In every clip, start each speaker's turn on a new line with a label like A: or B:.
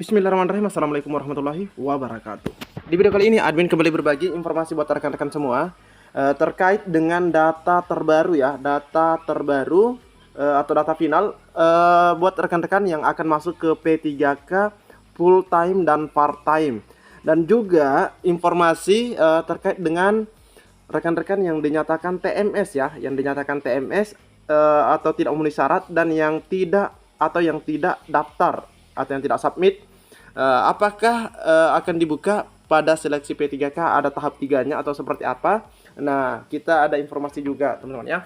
A: Bismillahirrahmanirrahim. Assalamualaikum warahmatullahi wabarakatuh. Di video kali ini admin kembali berbagi informasi buat rekan-rekan semua terkait dengan data terbaru ya, data terbaru atau data final buat rekan-rekan yang akan masuk ke P3K full time dan part time, dan juga informasi terkait dengan rekan-rekan yang dinyatakan TMS ya, yang dinyatakan TMS atau tidak memenuhi syarat, dan yang tidak daftar atau yang tidak submit. Apakah akan dibuka pada seleksi P3K, ada tahap 3-nya atau seperti apa? Nah, kita ada informasi juga teman-teman ya.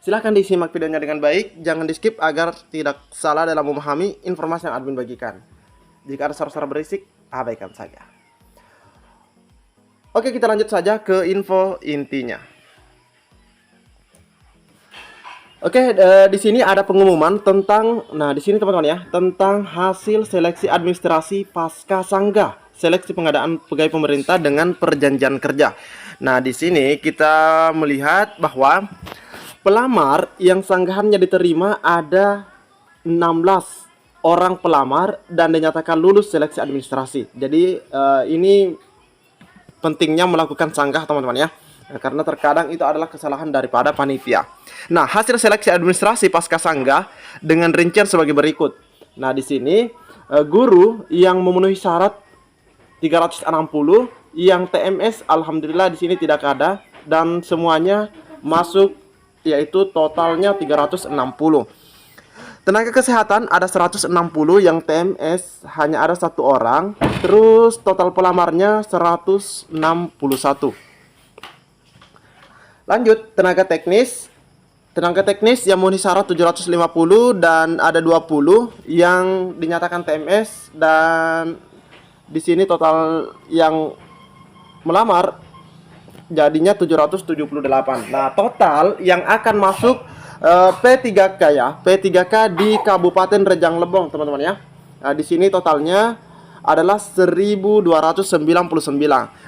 A: Silahkan disimak videonya dengan baik, jangan di skip agar tidak salah dalam memahami informasi yang admin bagikan. Jika ada suara-suara berisik, abaikan saja. Oke, kita lanjut saja ke info intinya. Oke, di sini ada pengumuman tentang, nah di sini teman-teman ya, tentang hasil seleksi administrasi pasca sanggah, seleksi pengadaan pegawai pemerintah dengan perjanjian kerja. Nah, di sini kita melihat bahwa pelamar yang sanggahannya diterima ada 16 orang pelamar dan dinyatakan lulus seleksi administrasi. Jadi ini pentingnya melakukan sanggah teman-teman ya. Nah, karena terkadang itu adalah kesalahan daripada panitia. Nah, hasil seleksi administrasi pasca sanggah dengan rincian sebagai berikut. Nah, di sini guru yang memenuhi syarat 360, yang TMS alhamdulillah di sini tidak ada dan semuanya masuk, yaitu totalnya 360. Tenaga kesehatan ada 160, yang TMS hanya ada 1 orang, terus total pelamarnya 161. Lanjut, tenaga teknis yang memenuhi syarat 750 dan ada 20 yang dinyatakan TMS, dan di sini total yang melamar jadinya 778. Nah, total yang akan masuk P3K ya, P3K di Kabupaten Rejang Lebong teman-teman ya. Nah, di sini totalnya adalah 1299.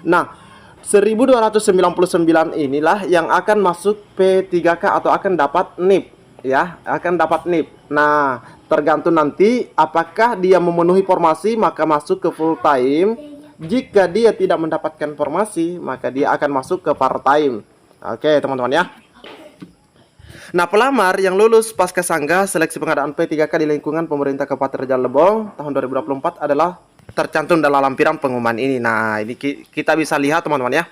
A: Nah, 1299 inilah yang akan masuk P3K atau akan dapat NIP ya, akan dapat NIP. Nah, tergantung nanti apakah dia memenuhi formasi maka masuk ke full time. Jika dia tidak mendapatkan formasi maka dia akan masuk ke part time. Oke teman-teman ya. Nah, pelamar yang lulus pasca sanggah seleksi pengadaan P3K di lingkungan pemerintah Kabupaten Rejang Lebong tahun 2024 adalah tercantum dalam lampiran pengumuman ini. Nah, ini kita bisa lihat teman-teman ya.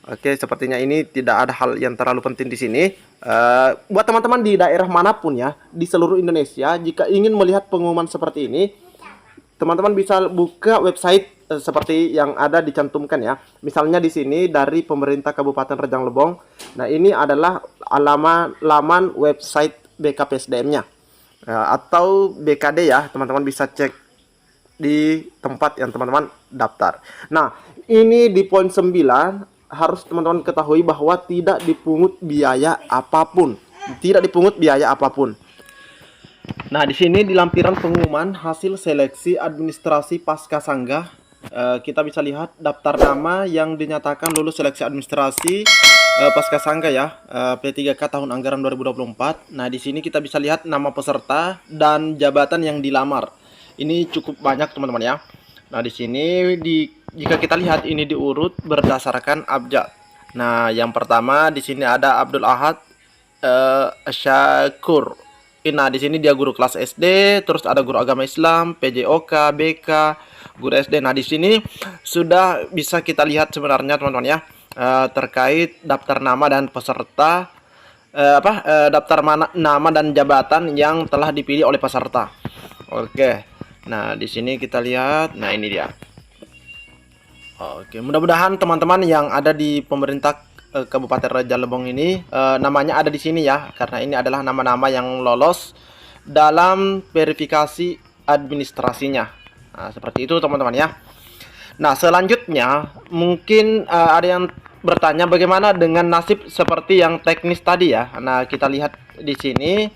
A: Oke, sepertinya ini tidak ada hal yang terlalu penting di sini. Buat teman-teman di daerah manapun ya, di seluruh Indonesia, jika ingin melihat pengumuman seperti ini, teman-teman bisa buka website seperti yang ada dicantumkan ya. Misalnya di sini dari pemerintah Kabupaten Rejang Lebong. Nah, ini adalah laman website BKPSDM-nya atau BKD ya. Teman-teman bisa cek di tempat yang teman-teman daftar. Nah, ini di poin 9 harus teman-teman ketahui bahwa tidak dipungut biaya apapun. Tidak dipungut biaya apapun. Nah, di sini di lampiran pengumuman hasil seleksi administrasi pasca sanggah, kita bisa lihat daftar nama yang dinyatakan lulus seleksi administrasi pasca sanggah ya, P3K tahun anggaran 2024. Nah, di sini kita bisa lihat nama peserta dan jabatan yang dilamar. Ini cukup banyak teman-teman ya. Nah, di sini jika kita lihat ini diurut berdasarkan abjad. Nah, yang pertama di sini ada Abdul Ahad Syakur. Nah, di sini dia guru kelas SD, terus ada guru agama Islam, PJOK, BK, guru SD. Nah, di sini sudah bisa kita lihat sebenarnya teman-teman ya, terkait daftar nama dan peserta daftar nama dan jabatan yang telah dipilih oleh peserta. Oke. Nah, di sini kita lihat. Nah, ini dia. Oke, mudah-mudahan teman-teman yang ada di pemerintah Kabupaten Rejang Lebong ini namanya ada di sini ya, karena ini adalah nama-nama yang lolos dalam verifikasi administrasinya. Nah, seperti itu teman-teman ya. Nah, selanjutnya mungkin ada yang bertanya bagaimana dengan nasib seperti yang teknis tadi ya. Nah, kita lihat di sini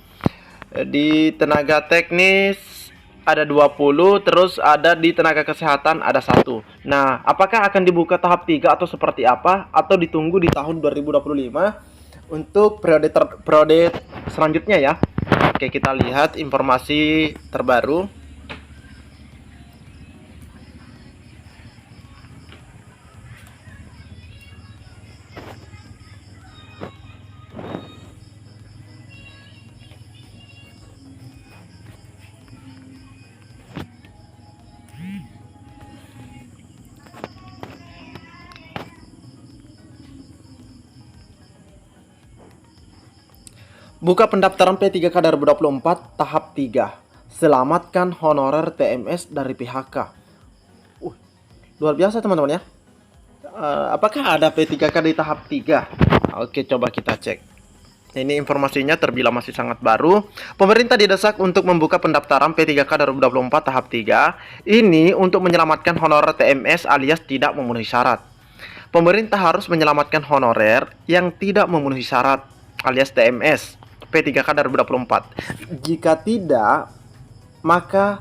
A: di tenaga teknis ada 20, terus ada di tenaga kesehatan ada 1. Nah, apakah akan dibuka tahap 3 atau seperti apa, atau ditunggu di tahun 2025 untuk periode selanjutnya ya. Oke, kita lihat informasi terbaru. Buka pendaftaran P3K 2024 tahap 3. Selamatkan honorer TMS dari PHK. Luar biasa teman-teman ya. Apakah ada P3K di tahap 3? Oke, coba kita cek. Ini informasinya terbilang masih sangat baru. Pemerintah didesak untuk membuka pendaftaran P3K 2024 tahap 3. Ini untuk menyelamatkan honorer TMS alias tidak memenuhi syarat. Pemerintah harus menyelamatkan honorer yang tidak memenuhi syarat alias TMS P3K 2024. Jika tidak, maka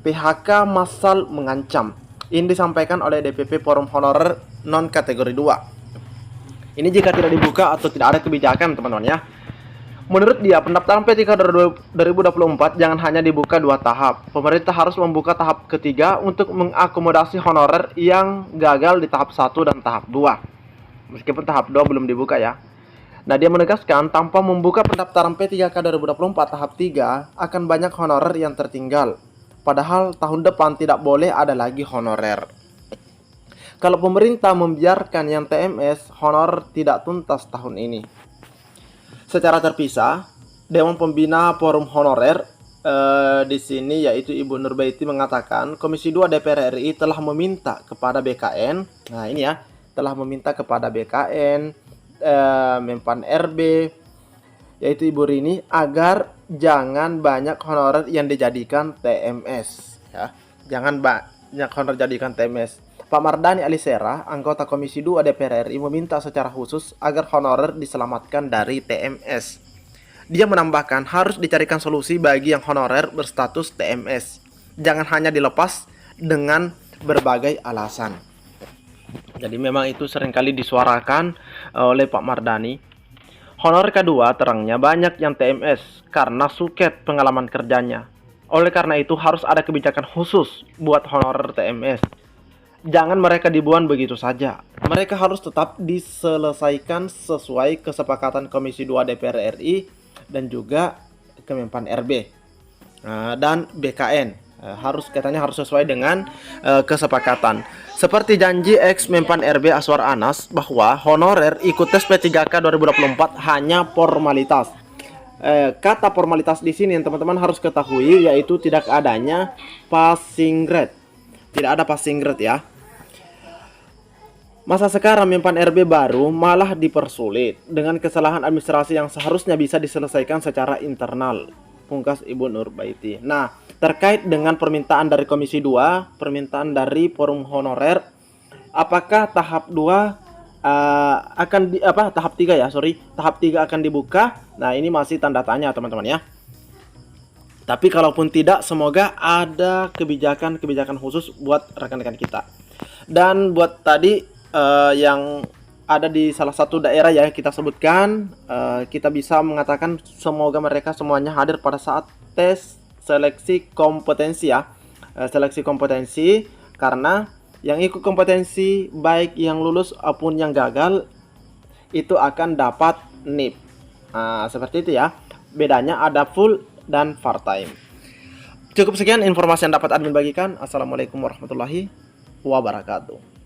A: PHK massal mengancam. Ini disampaikan oleh DPP Forum Honorer non kategori 2. Ini jika tidak dibuka atau tidak ada kebijakan teman-teman ya. Menurut dia, pendaftaran P3K 2024 jangan hanya dibuka 2 tahap. Pemerintah harus membuka tahap ketiga untuk mengakomodasi honorer yang gagal di tahap 1 dan tahap 2. Meskipun tahap 2 belum dibuka ya. Nah, dia menegaskan tanpa membuka pendaftaran P3K 2024 tahap 3 akan banyak honorer yang tertinggal. Padahal tahun depan tidak boleh ada lagi honorer. Kalau pemerintah membiarkan yang TMS, honor tidak tuntas tahun ini. Secara terpisah, Dewan Pembina Forum Honorer di sini yaitu Ibu Nurbaiti mengatakan Komisi 2 DPR RI telah meminta kepada BKN, nah ini ya, telah meminta kepada BKN, Menpan RB, yaitu Ibu Rini agar jangan banyak honorer yang dijadikan TMS, ya, jangan banyak honorer jadikan TMS. Pak Mardhani Alisera, anggota Komisi 2 DPR RI meminta secara khusus agar honorer diselamatkan dari TMS. Dia menambahkan harus dicarikan solusi bagi yang honorer berstatus TMS. Jangan hanya dilepas dengan berbagai alasan. Jadi memang itu seringkali disuarakan oleh Pak Mardhani. Honorer kedua terangnya banyak yang TMS karena suket pengalaman kerjanya. Oleh karena itu harus ada kebijakan khusus buat honorer TMS. Jangan mereka dibuang begitu saja. Mereka harus tetap diselesaikan sesuai kesepakatan Komisi 2 DPR RI dan juga Kemenpan RB dan BKN. Katanya harus sesuai dengan kesepakatan. Seperti janji ex Menpan RB Aswar Anas bahwa honorer ikut tes P3K 2024 hanya formalitas. Kata formalitas di sini yang teman-teman harus ketahui yaitu tidak adanya passing grade. Tidak ada passing grade ya. Masa sekarang Menpan RB baru malah dipersulit dengan kesalahan administrasi yang seharusnya bisa diselesaikan secara internal. Pungkas Ibu Nurbaiti. Nah, terkait dengan permintaan dari Komisi 2, permintaan dari Forum Honorer, apakah tahap 2 tahap 3 ya, tahap 3 akan dibuka? Nah, ini masih tanda tanya teman-teman ya. Tapi kalaupun tidak, semoga ada kebijakan khusus buat rekan-rekan kita. Dan buat tadi yang ada di salah satu daerah ya kita sebutkan, kita bisa mengatakan semoga mereka semuanya hadir pada saat tes seleksi kompetensi ya. Seleksi kompetensi, karena yang ikut kompetensi baik yang lulus maupun yang gagal itu akan dapat NIP. Seperti itu ya. Bedanya ada full dan part time. Cukup sekian informasi yang dapat admin bagikan. Assalamualaikum warahmatullahi wabarakatuh.